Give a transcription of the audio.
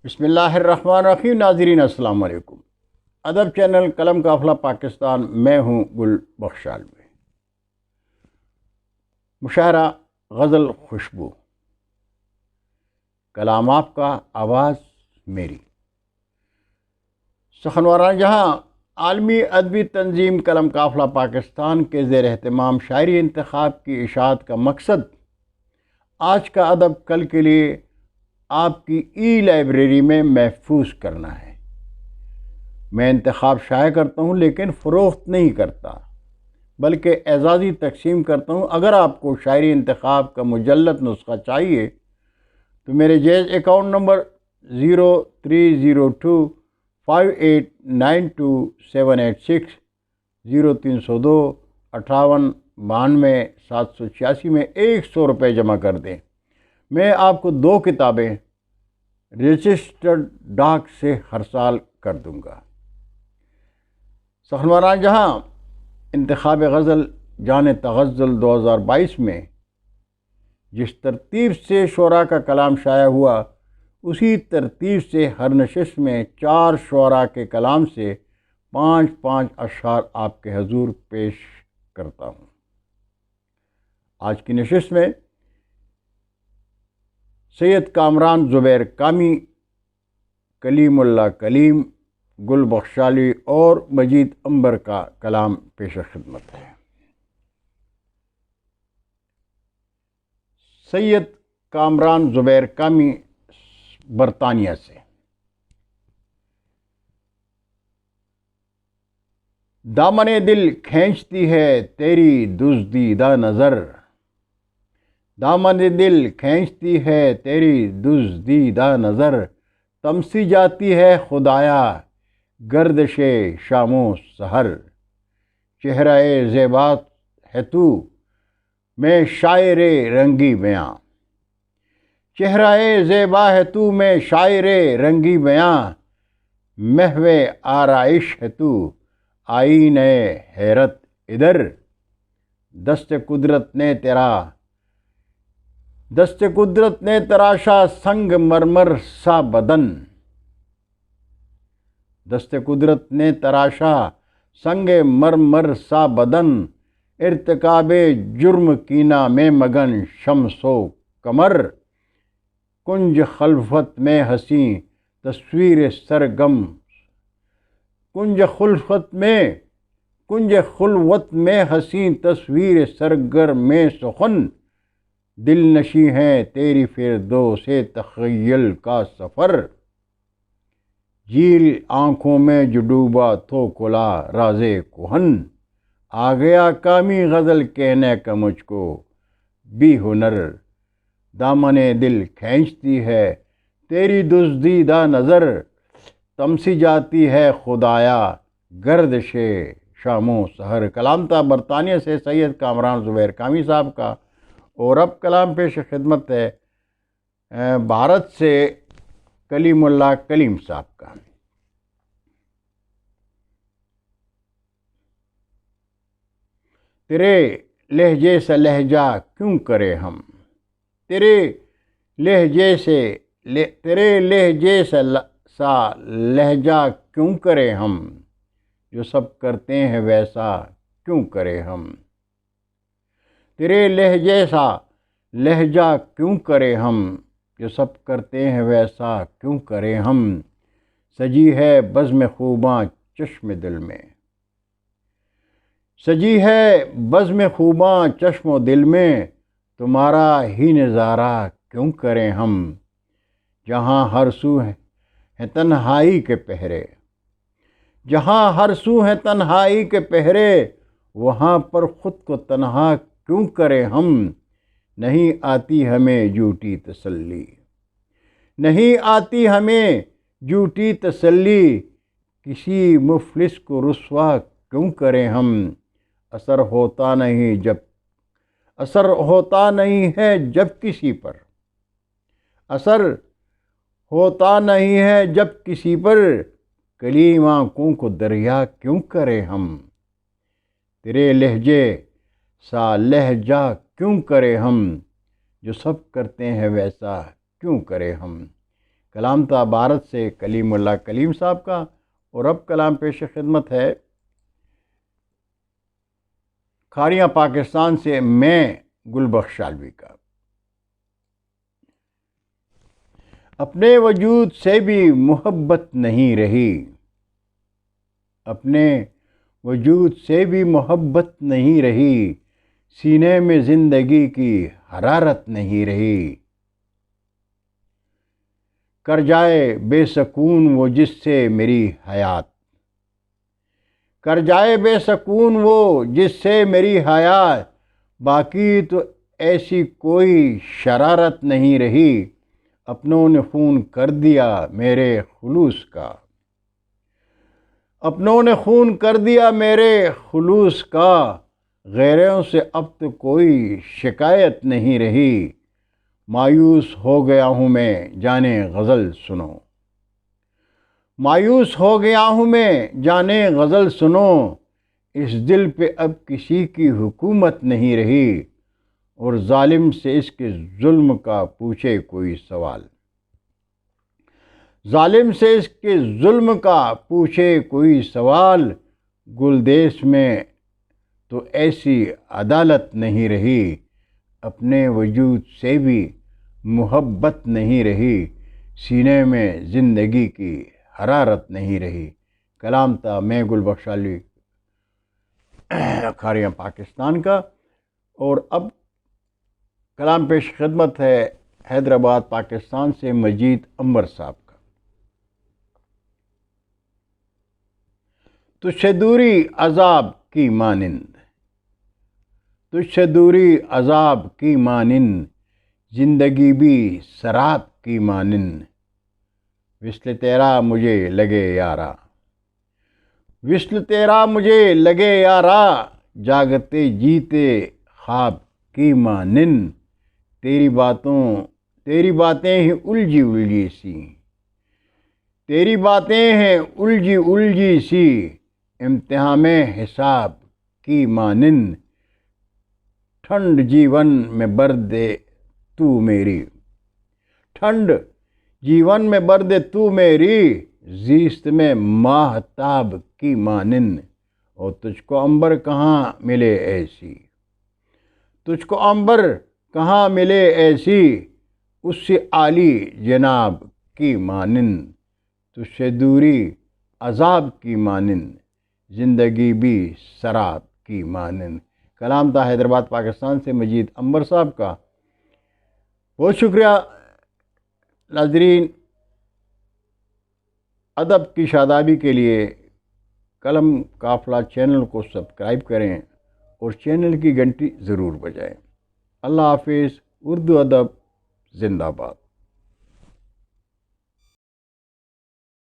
بسم اللہ الرحمن الرحیم۔ ناظرین السلام علیکم۔ ادب چینل قلم قافلہ پاکستان، میں ہوں گل بخشالوی۔ مشاعرہ غزل خوشبو، کلام آپ کا، آواز میری۔ سخنواران جہاں عالمی ادبی تنظیم قلم قافلہ پاکستان کے زیر اہتمام شاعری انتخاب کی اشاعت کا مقصد آج کا ادب کل کے لیے آپ کی ای لائبریری میں محفوظ کرنا ہے۔ میں انتخاب شائع کرتا ہوں لیکن فروخت نہیں کرتا، بلکہ اعزازی تقسیم کرتا ہوں۔ اگر آپ کو شاعری انتخاب کا مجلد نسخہ چاہیے تو میرے جیز اکاؤنٹ نمبر 030258928786 030258928786 میں 100 روپے جمع کر دیں۔ میں آپ کو 2 کتابیں رجسٹرڈ ڈاک سے ہر سال کر دوں گا۔ سخنواران جہاں انتخاب غزل جان تغزل 2022 میں جس ترتیب سے شعراء کا کلام شائع ہوا، اسی ترتیب سے ہر نشست میں 4 شعراء کے کلام سے 5 اشعار آپ کے حضور پیش کرتا ہوں۔ آج کی نشست میں سید کامران زبیر کامی، کلیم اللہ کلیم، گل بخشالوی اور مجید عنبر کا کلام پیش خدمت ہے۔ سید کامران زبیر کامی، برطانیہ سے۔ دامن دل کھینچتی ہے تیری دزدیدہ نظر، دامن دل کھینچتی ہے تیری دزدیدہ نظر، تمسی جاتی ہے خدایا گردش شام و سحر، چہرہ زیبا ہے تو میں شاعر رنگی بیاں، چہرہ زیبا ہے تو میں شاعر رنگی بیاں، محو آرائش ہے تو آئینہ حیرت ادھر، دست قدرت نے تراشا سنگ مرمر سا بدن، دست قدرت نے تراشا سنگ مرمر سا بدن، ارتکاب جرم کینہ میں مگن شمس و قمر، کنج خلوت میں حسیں تصویر سرگم، کنج خلوت میں حسیں تصویر سرگر میں سخن، دل نشیں ہے تیری فردوس تخیل کا سفر، جھیل آنکھوں میں جو ڈوبا تو کھلا راز کہن، آ گیا کامی غزل کہنے کا مجھ کو بھی ہنر، دامن دل کھینچتی ہے تیری دزدیدہ نظر، تمسی جاتی ہے خدایا گردش شام و سحر۔ کلام تھا برطانیہ سے سید کامران زبیر کامی صاحب کا، اور اب کلام پیش خدمت ہے بھارت سے کلیم اللہ کلیم صاحب کا۔ تیرے لہجے سے لہجہ کیوں کرے ہم، تیرے لہجے سا لہجہ کیوں کرے ہم، جو سب کرتے ہیں ویسا کیوں کرے ہم، تیرے لہجے سا لہجہ کیوں کرے ہم، جو سب کرتے ہیں ویسا کیوں کرے ہم، سجی ہے بزم خوباں چشم دل میں، سجی ہے بزم خوباں چشم و دل میں، تمہارا ہی نظارہ کیوں کریں ہم، جہاں ہر سو ہے تنہائی کے پہرے، جہاں ہر سو ہے تنہائی کے پہرے، وہاں پر خود کو تنہا کیوں کریں ہم، نہیں آتی ہمیں جھوٹی تسلی، نہیں آتی ہمیں جھوٹی تسلی، کسی مفلس کو رسوا کیوں کریں ہم، اثر ہوتا نہیں ہے جب کسی پر، اثر ہوتا نہیں ہے جب کسی پر، کلیم آنکھوں کو دریا کیوں کریں ہم، تیرے لہجے سا لہجہ کیوں کریں ہم، جو سب کرتے ہیں ویسا کیوں کریں ہم، کلام تھا بھارت سے کلیم اللہ کلیم صاحب کا، اور اب کلام پیش خدمت ہے کھاریاں پاکستان سے میں گلبخش شالوی کا۔ اپنے وجود سے بھی محبت نہیں رہی، اپنے وجود سے بھی محبت نہیں رہی، سینے میں زندگی کی حرارت نہیں رہی۔ کر جائے بے سکون وہ جس سے میری حیات، کر جائے بے سکون وہ جس سے میری حیات، باقی تو ایسی کوئی شرارت نہیں رہی، اپنوں نے خون کر دیا میرے خلوص کا، اپنوں نے خون کر دیا میرے خلوص کا، غیروں سے اب تو کوئی شکایت نہیں رہی، مایوس ہو گیا ہوں میں جانے غزل سنو، مایوس ہو گیا ہوں میں جانے غزل سنو، اس دل پہ اب کسی کی حکومت نہیں رہی، اور ظالم سے اس کے ظلم کا پوچھے کوئی سوال، ظالم سے اس کے ظلم کا پوچھے کوئی سوال، گلدیس میں تو ایسی عدالت نہیں رہی، اپنے وجود سے بھی محبت نہیں رہی، سینے میں زندگی کی حرارت نہیں رہی۔ کلام تھا میں گلبخش شالوی کھاریاں پاکستان کا، اور اب کلام پیش خدمت ہے حیدرآباد پاکستان سے مجید عنبر صاحب کا۔ تجھ سے دوری عذاب کی مانند، تجھ سے دوری عذاب کی مانند، زندگی بھی سراب کی مانند، وصل تیرا مجھے لگے یارا، وصل تیرا مجھے لگے یارا، جاگتے جیتے خواب کی مانند، تیری باتیں ہیں الجھی الجھی سی، تیری باتیں ہیں الجھی الجھی سی، امتحان میں حساب کی مانند، ٹھنڈ جیون میں بر دے تو میری، ٹھنڈ جیون میں بر دے تو میری، زیست میں ماہتاب کی مانند، اور تجھ کو عنبر کہاں ملے ایسی، تجھ کو عنبر کہاں ملے ایسی، اس سے عالی جناب کی مانند، تجھ سے دوری عذاب کی مانند، زندگی بھی سراب کی مانند۔ کلام تھا حیدرآباد پاکستان سے مجید عنبر صاحب کا۔ بہت شکریہ ناظرین، ادب کی شادابی کے لیے قلم قافلہ چینل کو سبسکرائب کریں اور چینل کی گھنٹی ضرور بجائیں۔ اللہ حافظ۔ اردو ادب زندہ باد۔